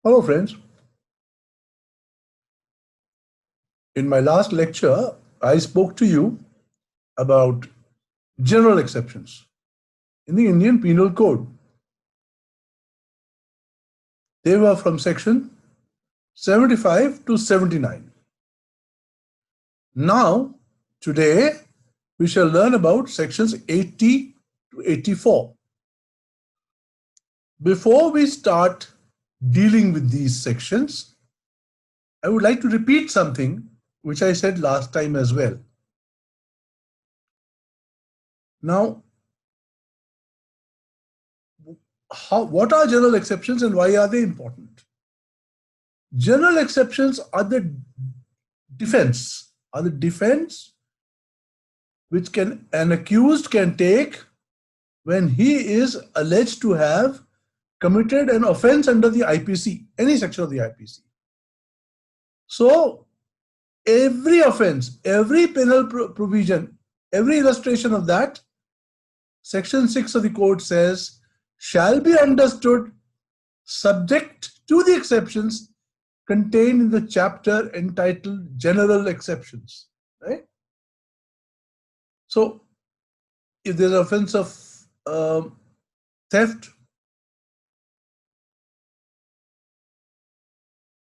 Hello friends. In my last lecture, I spoke to you about general exceptions in the Indian Penal Code. They were from section 75 to 79. Now, today, we shall learn about sections 80 to 84. Before we start dealing with these sections, I would like to repeat something which I said last time as well. Now, what are general exceptions and why are they important? General exceptions are the defense, which an accused can take when he is alleged to have committed an offense under the IPC, any section of the IPC. So every offense, every penal provision, every illustration of that, section 6 of the code says, shall be understood subject to the exceptions contained in the chapter entitled General Exceptions, right? So if there's an offense of theft,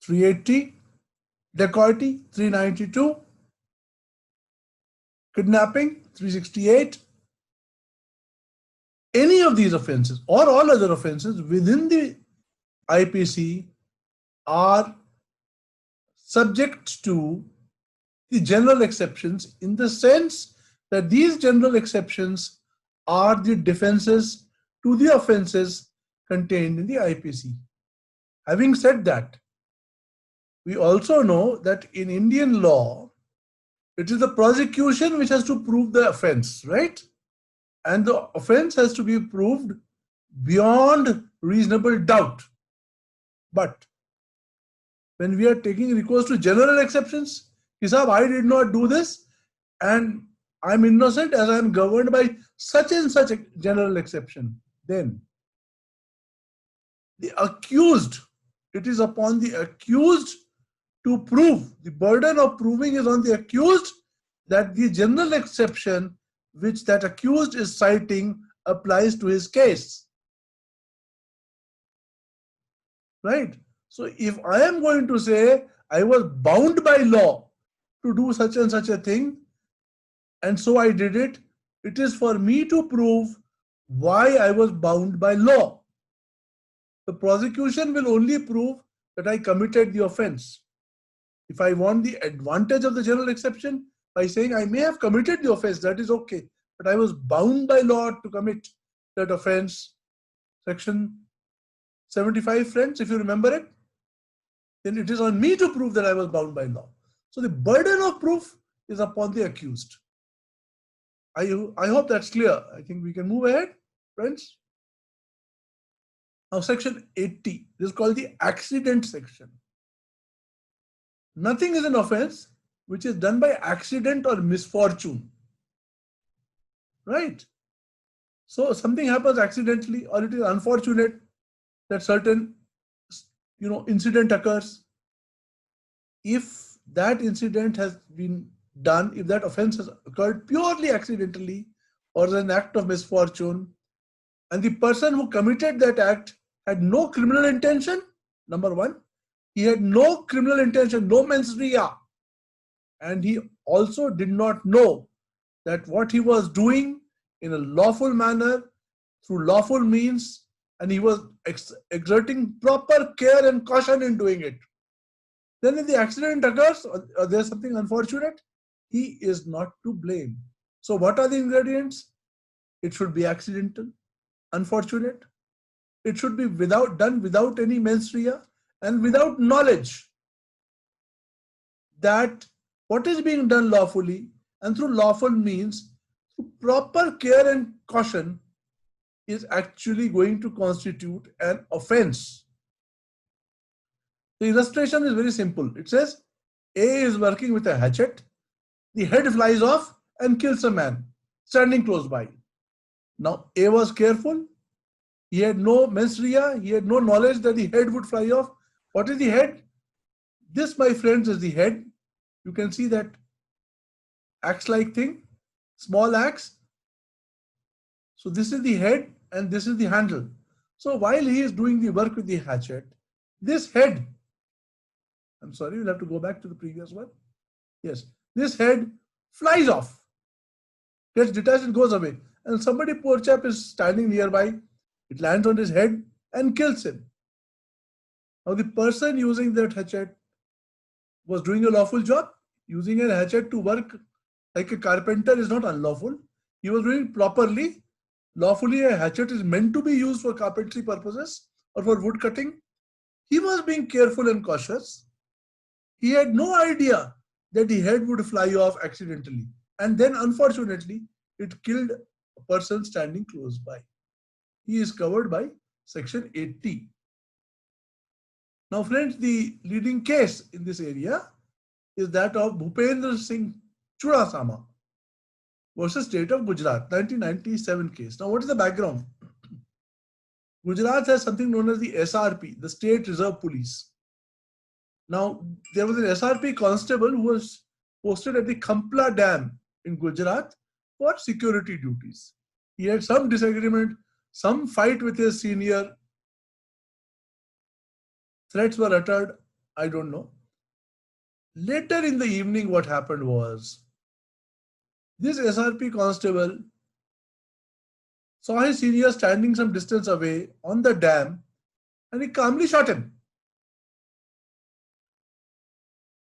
380, dacoity, 392, kidnapping, 368, any of these offenses or all other offenses within the IPC are subject to the general exceptions, in the sense that these general exceptions are the defenses to the offenses contained in the IPC. Having said that, we also know that in Indian law, it is the prosecution which has to prove the offense, right? And the offense has to be proved beyond reasonable doubt. But when we are taking recourse to general exceptions, Hisab, I did not do this and I'm innocent as I'm governed by such and such a general exception, then the accused, it is upon the accused to prove, the burden of proving is on the accused that the general exception which that accused is citing applies to his case. Right? So if I am going to say I was bound by law to do such and such a thing, and so I did it, it is for me to prove why I was bound by law. The prosecution will only prove that I committed the offense. If I want the advantage of the general exception by saying I may have committed the offense, that is okay, but I was bound by law to commit that offense, section 75, friends, if you remember it, then it is on me to prove that I was bound by law. So the burden of proof is upon the accused. I hope that's clear. I think we can move ahead, friends. Now, section 80, this is called the accident section. Nothing is an offense which is done by accident or misfortune, right? So something happens accidentally, or it is unfortunate that certain incident occurs. If that incident has been done, if that offense has occurred purely accidentally or as an act of misfortune, and the person who committed that act had no criminal intention, number one, he had no criminal intention, no mens rea, and he also did not know that what he was doing in a lawful manner, through lawful means, and he was exerting proper care and caution in doing it. Then if the accident occurs or there's something unfortunate, he is not to blame. So what are the ingredients? It should be accidental, unfortunate. It should be done without any mens rea and without knowledge that what is being done lawfully and through lawful means, through proper care and caution, is actually going to constitute an offense. The illustration is very simple. It says A is working with a hatchet, the head flies off and kills a man standing close by. Now A was careful, he had no mens rea, he had no knowledge that the head would fly off, What is the head? This, my friends, is the head. You can see that axe-like thing, small axe. So this is the head and this is the handle. So while he is doing the work with the hatchet, this head, I'm sorry, we'll have to go back to the previous one. Yes, this head flies off, gets detached and goes away. And somebody, poor chap, is standing nearby. It lands on his head and kills him. Now the person using that hatchet was doing a lawful job. Using a hatchet to work like a carpenter is not unlawful. He was doing properly. Lawfully, a hatchet is meant to be used for carpentry purposes or for wood cutting. He was being careful and cautious. He had no idea that the head would fly off accidentally. And then, unfortunately, it killed a person standing close by. He is covered by Section 80. Now, friends, the leading case in this area is that of Bhupendra Singh Chudasama versus State of Gujarat, 1997 case. Now, what is the background? Gujarat has something known as the SRP, the State Reserve Police. Now, there was an SRP constable who was posted at the Khampla Dam in Gujarat for security duties. He had some disagreement, some fight with his senior. Threats were uttered, I don't know. Later in the evening, what happened was, this SRP constable saw his senior standing some distance away on the dam and he calmly shot him.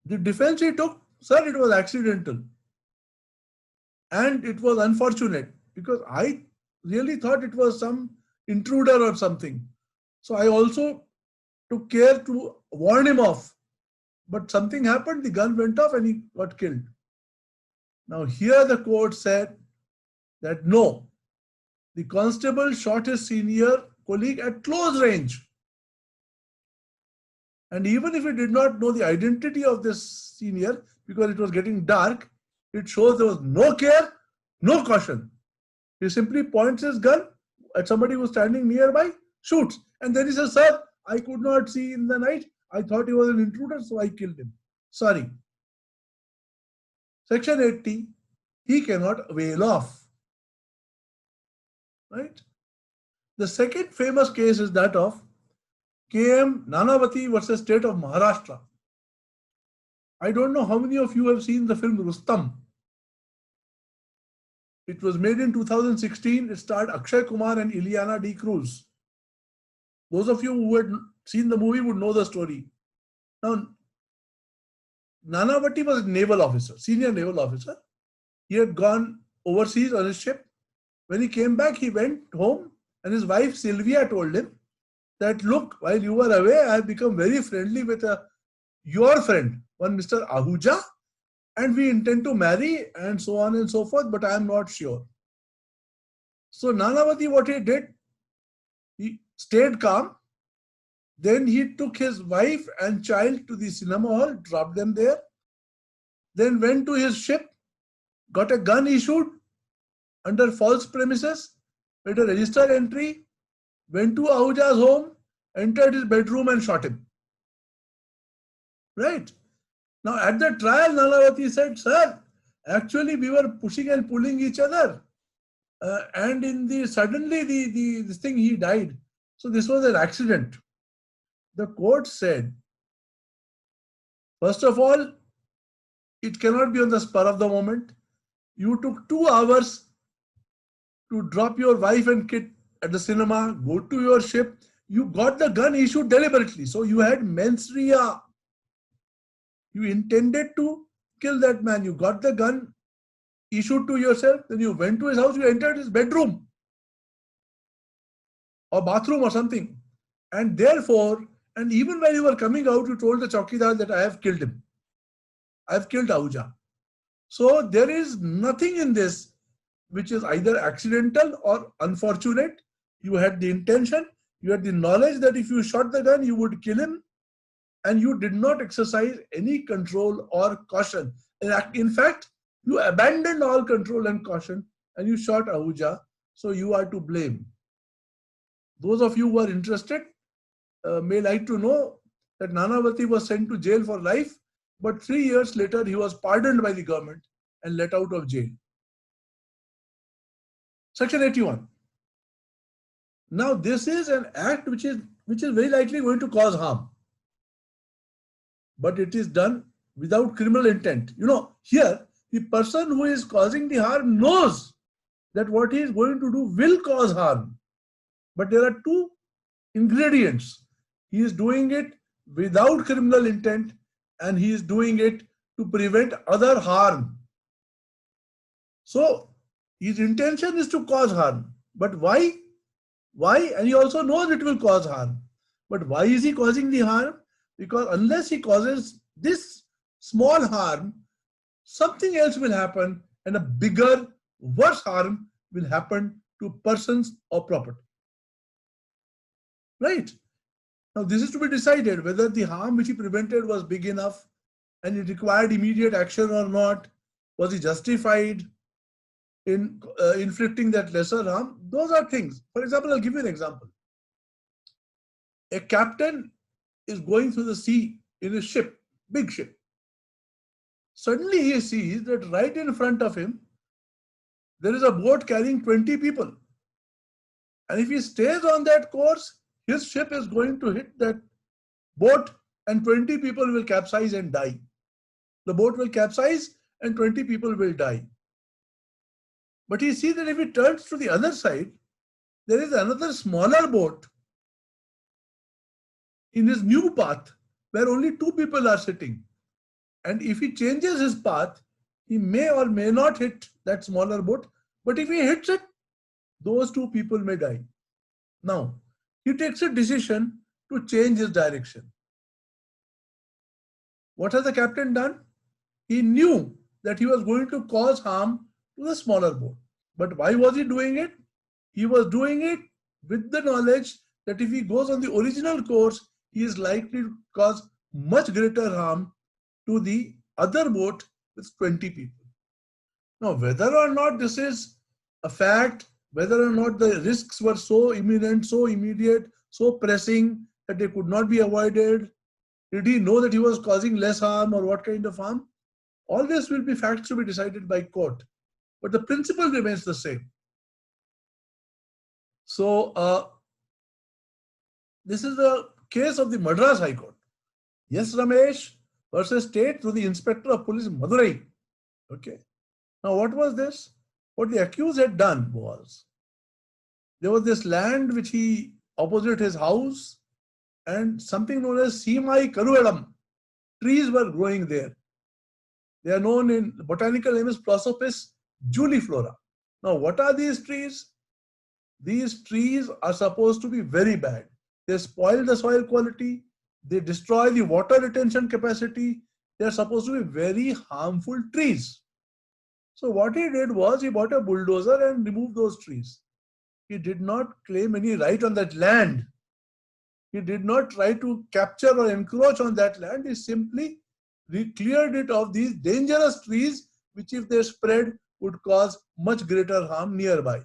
The defense he took, sir, it was accidental. And it was unfortunate because I really thought it was some intruder or something. So I also took care to warn him off. But something happened, the gun went off and he got killed. Now here the court said that no, the constable shot his senior colleague at close range. And even if he did not know the identity of this senior, because it was getting dark, it shows there was no care, no caution. He simply points his gun at somebody who's standing nearby, shoots. And then he says, sir, I could not see in the night. I thought he was an intruder, so I killed him. Sorry. Section 80, he cannot avail off. Right? The second famous case is that of K.M. Nanavati versus State of Maharashtra. I don't know how many of you have seen the film Rustam. It was made in 2016. It starred Akshay Kumar and Ileana D'Cruz. Those of you who had seen the movie would know the story. Now, Nanavati was a naval officer, senior naval officer. He had gone overseas on his ship. When he came back, he went home and his wife Sylvia told him that, look, while you were away, I have become very friendly with your friend, one Mr. Ahuja, and we intend to marry and so on and so forth, but I am not sure. So Nanavati, what he did, he stayed calm. Then he took his wife and child to the cinema hall, dropped them there, then went to his ship, got a gun issued under false premises, made a registered entry, went to Ahuja's home, entered his bedroom and shot him. Right? Now at the trial, Nanavati said, sir, actually we were pushing and pulling each other. And in the suddenly this thing, he died. So this was an accident. The court said, first of all, it cannot be on the spur of the moment. You took 2 hours to drop your wife and kid at the cinema, go to your ship. You got the gun issued deliberately. So you had mens rea. You intended to kill that man. You got the gun issued to yourself. Then you went to his house. You entered his bedroom or bathroom or something. And therefore, and even when you were coming out, you told the chowkidar that I have killed him. I have killed Ahuja. So there is nothing in this which is either accidental or unfortunate. You had the intention, you had the knowledge that if you shot the gun, you would kill him, and you did not exercise any control or caution. In fact, you abandoned all control and caution and you shot Ahuja, so you are to blame. Those of you who are interested may like to know that Nanavati was sent to jail for life, but 3 years later he was pardoned by the government and let out of jail. Section 81. Now this is an act which is very likely going to cause harm, but it is done without criminal intent. Here the person who is causing the harm knows that what he is going to do will cause harm, but there are two ingredients. He is doing it without criminal intent and he is doing it to prevent other harm. So his intention is to cause harm, but why? And he also knows it will cause harm. But why is he causing the harm? Because unless he causes this small harm, something else will happen and a bigger, worse harm will happen to persons or property. Right? Now this is to be decided whether the harm which he prevented was big enough and it required immediate action or not. Was he justified in inflicting that lesser harm? Those are things. For example, I'll give you an example. A captain is going through the sea in a ship, big ship. Suddenly he sees that right in front of him, there is a boat carrying 20 people. And if he stays on that course, his ship is going to hit that boat and 20 people will capsize and die. The boat will capsize and 20 people will die. But he sees that if he turns to the other side, there is another smaller boat in his new path where only 2 people are sitting. And if he changes his path, he may or may not hit that smaller boat. But if he hits it, those 2 people may die. Now, he takes a decision to change his direction. What has the captain done? He knew that he was going to cause harm to the smaller boat. But why was he doing it? He was doing it with the knowledge that if he goes on the original course, he is likely to cause much greater harm to the other boat with 20 people. Now, whether or not this is a fact, whether or not the risks were so imminent, so immediate, so pressing that they could not be avoided, did he know that he was causing less harm or what kind of harm? All this will be facts to be decided by court. But the principle remains the same. So, this is the case of the Madras High Court. Yes, Ramesh versus State through the Inspector of Police Madurai. Okay. Now, what was this? What the accused had done was, there was this land which he opposite his house and something known as Simai Karuvelam. Trees were growing there. They are known in the botanical name as Prosopis juliflora. Now, what are these trees? These trees are supposed to be very bad. They spoil the soil quality. They destroy the water retention capacity. They are supposed to be very harmful trees. So what he did was he bought a bulldozer and removed those trees. He did not claim any right on that land. He did not try to capture or encroach on that land. He simply cleared it of these dangerous trees, which if they spread would cause much greater harm nearby.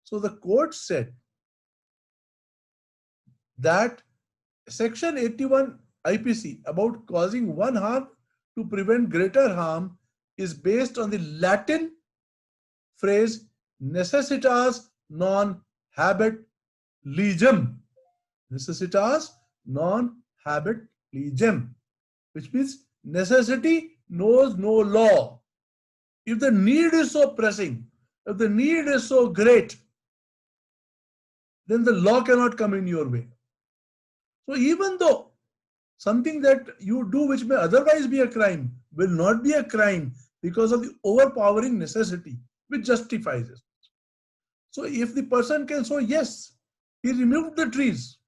So the court said that Section 81 IPC about causing one harm to prevent greater harm is based on the Latin phrase necessitas non habet legem. Necessitas non habet legem, which means necessity knows no law. If the need is so pressing, if the need is so great, then the law cannot come in your way. So even though something that you do which may otherwise be a crime will not be a crime because of the overpowering necessity which justifies it. So if the person can say, yes, he removed the trees,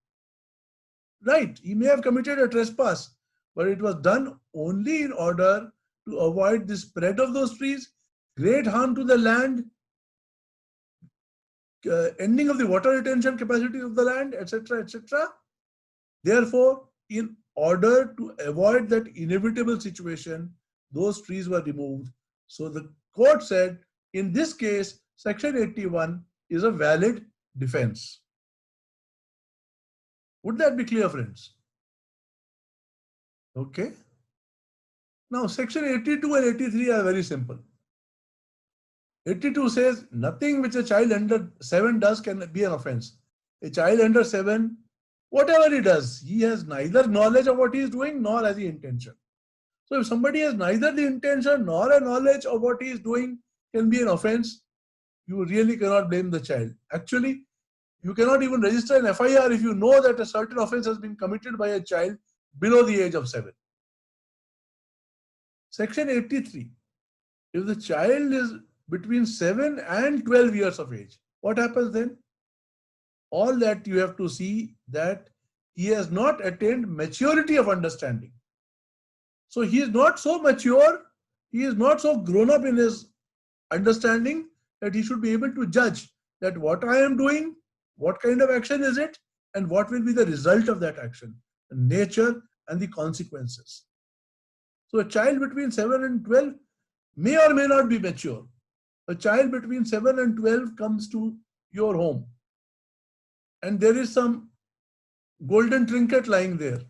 right, he may have committed a trespass, but it was done only in order to avoid the spread of those trees, great harm to the land, ending of the water retention capacity of the land, etc., etc. Therefore, in order to avoid that inevitable situation, those trees were removed. So the court said, in this case, Section 81 is a valid defense. Would that be clear, friends? Okay. Now, section 82 and 83 are very simple. 82 says nothing which a child under 7 does can be an offense. A child under 7, whatever he does, he has neither knowledge of what he is doing nor has he intention. So if somebody has neither the intention nor a knowledge of what he is doing can be an offense, you really cannot blame the child. Actually, you cannot even register an FIR if you know that a certain offense has been committed by a child below the age of 7. Section 83. If the child is between 7 and 12 years of age, what happens then? All that you have to see that he has not attained maturity of understanding. So he is not so mature, he is not so grown up in his understanding that he should be able to judge that what I am doing, what kind of action is it, and what will be the result of that action, the nature and the consequences. So a child between 7 and 12 may or may not be mature. A child between 7 and 12 comes to your home and there is some golden trinket lying there.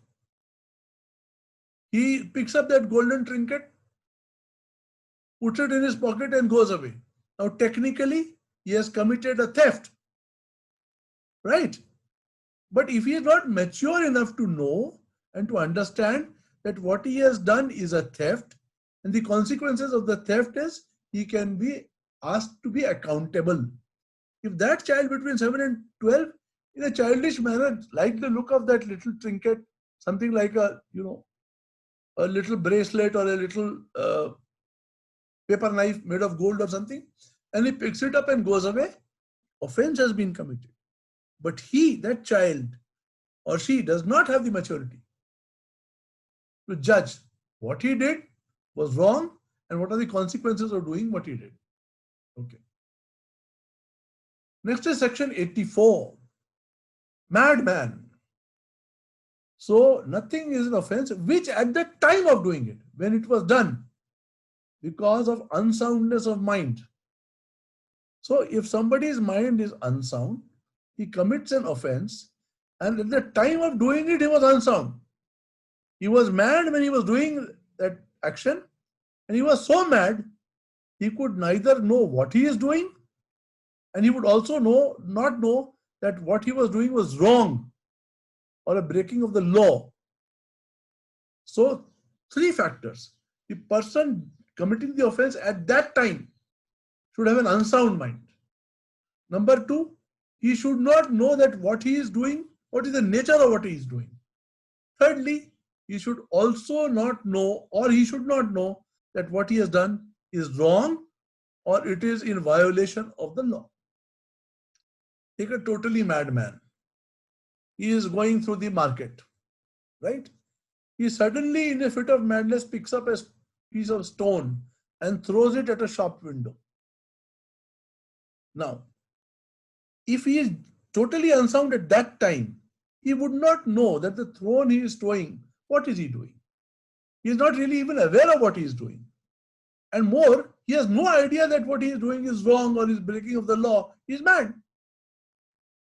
He picks up that golden trinket, puts it in his pocket and goes away. Now technically he has committed a theft, right? But if he is not mature enough to know and to understand that what he has done is a theft and the consequences of the theft is he can be asked to be accountable. If that child between 7 and 12 in a childish manner, like the look of that little trinket, something like a little bracelet or a little paper knife made of gold or something, and he picks it up and goes away, offense has been committed. But that child or she does not have the maturity to judge what he did was wrong and what are the consequences of doing what he did. Okay. Next is section 84, madman. So nothing is an offense which at the time of doing it, when it was done, because of unsoundness of mind. So if somebody's mind is unsound, he commits an offense and at the time of doing it, he was unsound. He was mad when he was doing that action and he was so mad, he could neither know what he is doing and he would also not know that what he was doing was wrong or a breaking of the law. So 3 factors. The person committing the offense at that time should have an unsound mind. Number 2, he should not know that what he is doing, what is the nature of what he is doing. Thirdly, he should also not know or he should not know that what he has done is wrong or it is in violation of the law. Take a totally mad man. He is going through the market, right? He suddenly, in a fit of madness, picks up a piece of stone and throws it at a shop window. Now, if he is totally unsound at that time, he would not know that the throne he is throwing, what is he doing? He is not really even aware of what he is doing. And more, he has no idea that what he is doing is wrong or is breaking of the law. He is mad.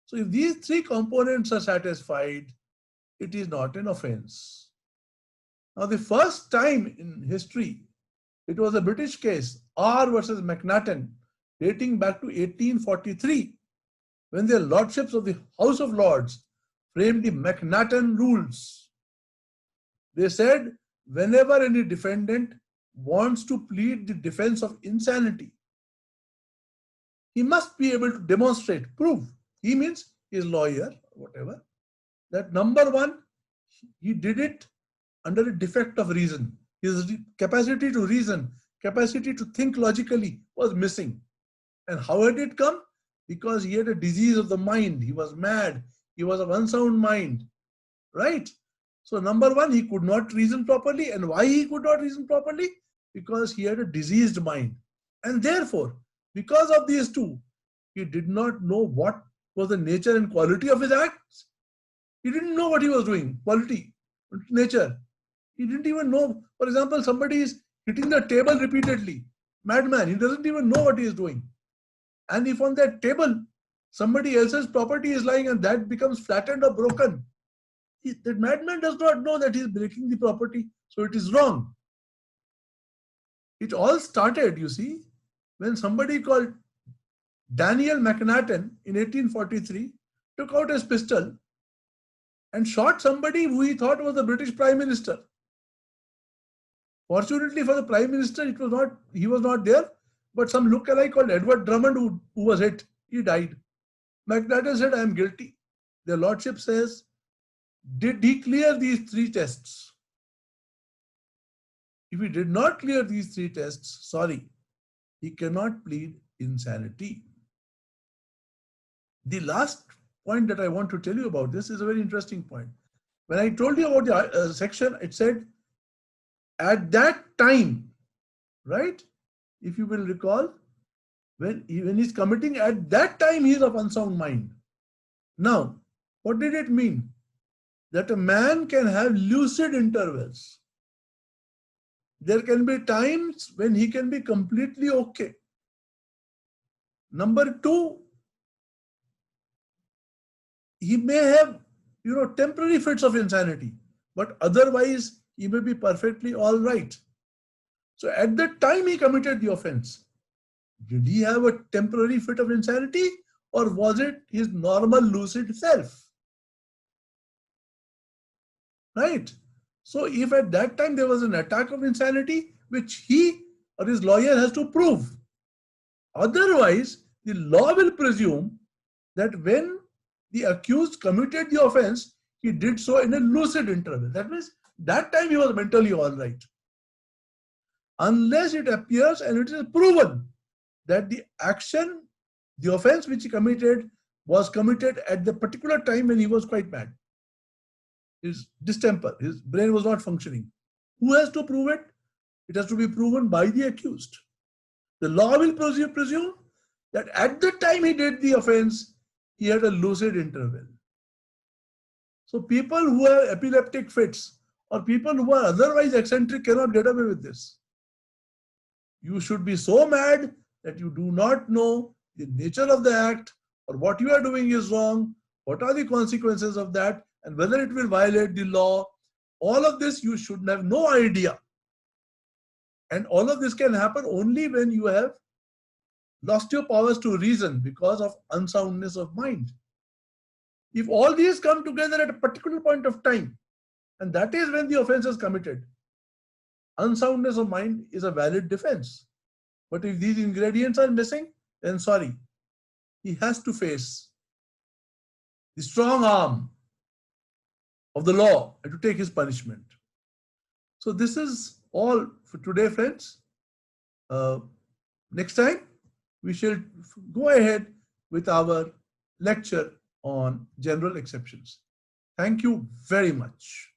So if these 3 components are satisfied, it is not an offense. Now the first time in history, it was a British case, R versus McNaughton, dating back to 1843, when the lordships of the House of Lords framed the McNaughton rules. They said whenever any defendant wants to plead the defense of insanity, he must be able to demonstrate, prove. He means his lawyer, whatever, that number 1, he did it under a defect of reason. His capacity to reason, capacity to think logically was missing. And how had it come? Because he had a disease of the mind. He was mad. He was of unsound mind, right? So number 1, he could not reason properly. And why he could not reason properly? Because he had a diseased mind. And therefore, because of these 2, he did not know what was the nature and quality of his acts. He didn't know what he was doing, quality, nature. He didn't even know, for example, somebody is hitting the table repeatedly. Madman, he doesn't even know what he is doing. And if on that table, somebody else's property is lying and that becomes flattened or broken, The madman does not know that he is breaking the property, so it is wrong. It all started, you see, when somebody called Daniel McNaughton in 1843 took out his pistol and shot somebody who he thought was the British Prime Minister. Fortunately for the Prime Minister, he was not there, but some lookalike called Edward Drummond who was hit, he died. McNaughton said, I am guilty. Their Lordship says, did he clear these 3 tests? If he did not clear these 3 tests, sorry, he cannot plead insanity. The last point that I want to tell you about this is a very interesting point. When I told you about the section, it said, at that time, right? If you will recall, when he's committing, at that time he is of unsound mind. Now, what did it mean? That a man can have lucid intervals. There can be times when he can be completely okay. Number 2, he may have, temporary fits of insanity, but otherwise he may be perfectly all right. So at the time he committed the offense, did he have a temporary fit of insanity or was it his normal lucid self? Right? So if at that time there was an attack of insanity, which he or his lawyer has to prove. Otherwise, the law will presume that when the accused committed the offense, he did so in a lucid interval. That means that time he was mentally all right. Unless it appears and it is proven that the action, the offense which he committed was committed at the particular time when he was quite mad. His distemper, his brain was not functioning. Who has to prove it? It has to be proven by the accused. The law will presume that at the time he did the offense, he had a lucid interval. So people who have epileptic fits or people who are otherwise eccentric cannot get away with this. You should be so mad that you do not know the nature of the act or what you are doing is wrong, what are the consequences of that, and whether it will violate the law. All of this you should have no idea. And all of this can happen only when you have lost your powers to reason because of unsoundness of mind. If all these come together at a particular point of time, and that is when the offense is committed, unsoundness of mind is a valid defense. But if these ingredients are missing, then sorry, he has to face the strong arm of the law and to take his punishment. So this is all for today, friends. Next time, we shall go ahead with our lecture on general exceptions. Thank you very much.